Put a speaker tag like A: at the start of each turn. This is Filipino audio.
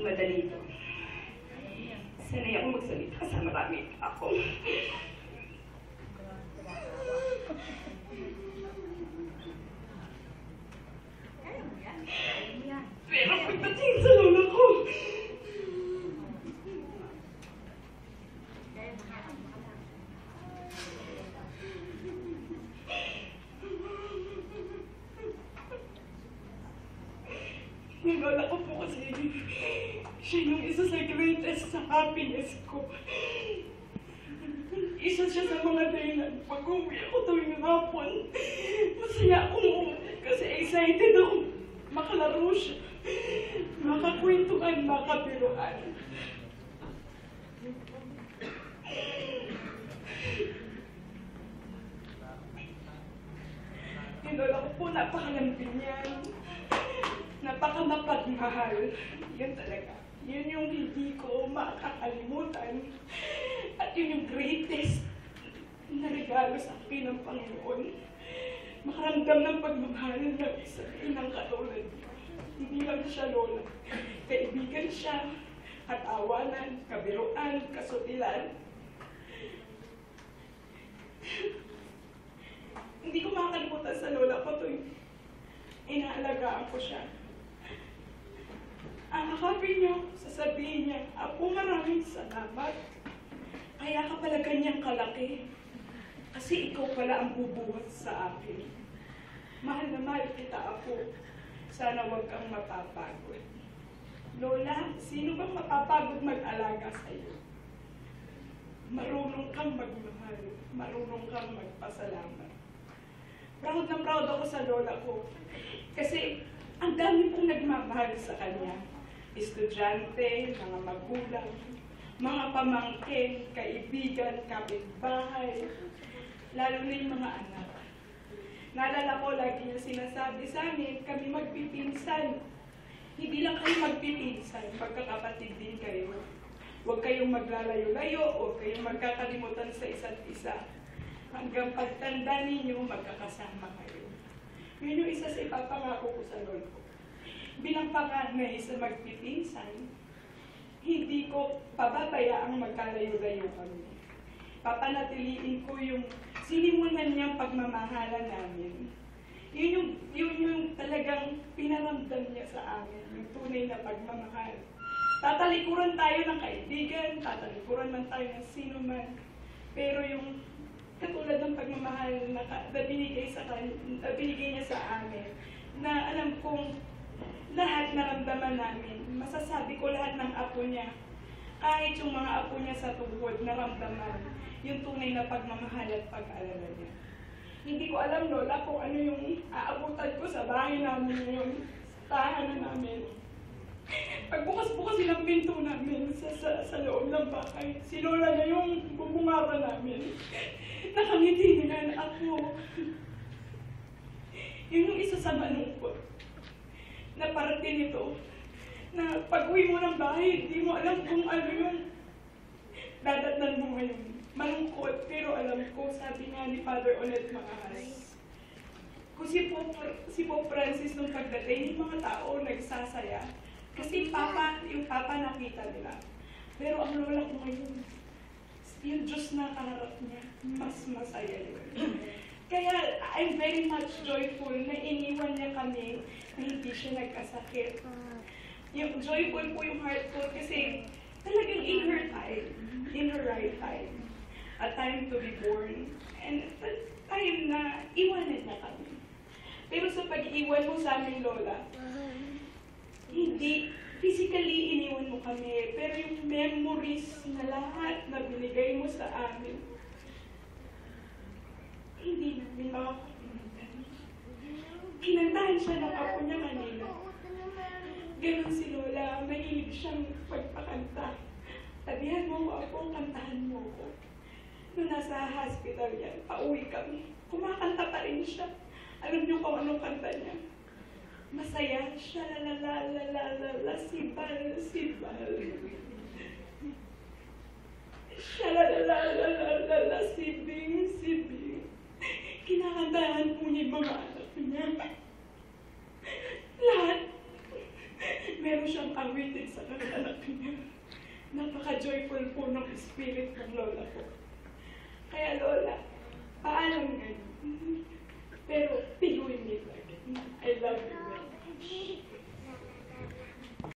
A: magmadali ito. Sanay akong magsalita sa marami ako. Pero pagdating sa lola ko, yung lola ko po kasi, siya yung isa sa greatest sa happiness ko. Isa siya sa mga dahilan pag-uwi ako tuwing hapon. Masaya akong umuwi kasi excited ako makalaro siya. Makakwentuhan, makabiruan. Yung lola ko po, napakalambing niyan. Napakamapagmahal. Yan talaga. Yun yung hindi ko makakalimutan. At yun yung greatest na regalo sa akin ng Panginoon. Makaramdam ng pagmamahal ng isa inang katulad niya. Hindi lang siya lola. Kaibigan siya, katawanan, kabiruan, kasutilan. Hindi ko makakalimutan sa lola ko tuwing inaalagaan ko siya. Akapin niyo, sasabihin niya, Apo, maraming salamat. Kaya ka pala ganyang kalaki. Kasi ikaw pala ang bubuhat sa akin. Mahal na mahal kita, Apo. Sana huwag kang mapapagod. Lola, sino bang mapapagod mag-alaga sa'yo? Marunong kang magmahal. Marunong kang magpasalamat. Proud na proud ako sa lola ko. Kasi ang dami pong nagmamahal sa kanya. Estudyante, mga magulang, mga pamangkin, kaibigan, kapitbahay, lalo na yung mga anak. Naalala ko, lagi niya sinasabi sa amin, kami magpipinsan. Hindi lang kayo magpipinsan, magkakapatid din kayo. Huwag kayong maglalayo-layo, huwag kayong magkakalimutan sa isa't isa. Hanggang pagtanda ninyo, magkakasama kayo. Yun yung isa sa ipapangako ko sa Lord ko. Bilang panganay sa magpipinsan, hindi ko pababayaang magkalayo-layo kami. Papanatiliin ko yung sinimulan niyang pagmamahalan namin. Yun yung talagang pinaramdam niya sa amin, yung tunay na pagmamahal. Tatalikuran tayo ng kaibigan, tatalikuran man tayo ng sino man, pero yung katulad ng pagmamahal na binigay niya sa amin, na alam kong lahat naramdaman namin, masasabi ko lahat ng apo niya, kahit yung mga apo niya sa tuhod, naramdaman yung tunay na pagmamahal at pag-alala niya. Hindi ko alam, Lola, kung ano yung aabutan ko sa bahay namin ngayon, sa tahanan namin. Pagbukas-bukas ng pinto namin sa loob ng bahay, si Lola na yung bumungara namin. Nakangiti niya na ako. Yun yung isa sa malungkot na parte nito, na pag-uwi mo ng bahay, hindi mo alam kung ano yung dadatnan mo ngayon. Malungkot, pero alam ko, sabi nga ni Father Onet Maahas, kung si Pope Francis nung pagdating, yung mga tao nagsasaya. Kasi yung Papa nakita nila. Pero ang lola ko ngayon, yung Diyos na kaharap niya, mas masaya yun. Kaya I'm very much joyful na iniwan niya kami na hindi siya nagkasakit. Yung joyful po yung heart ko kasi talagang in her time, in her right time, a time to be born, and a time na iwanan niya kami. Pero sa pag-iwan mo sa amin, Lola, hindi physically iniwan mo kami, pero yung memories na lahat na binigay mo sa amin, hindi namin makakalimutan. Kinantahan siya ng apo niya kanina. Ganon si Lola, mahilig siyang pagpakanta. Sabihan mo ako, kantahan mo ko. Nung nasa hospital yan, pauwi kami. Kumakanta pa rin siya. Alam niyo kung anong kanta niya? Masaya siya, la sibal. Siya, la sibing. Kinakantahan po niya yung mga anak niya. Lahat. meron siyang awitin sa anak niya. Napaka-joyful po ng spirit ng lola ko.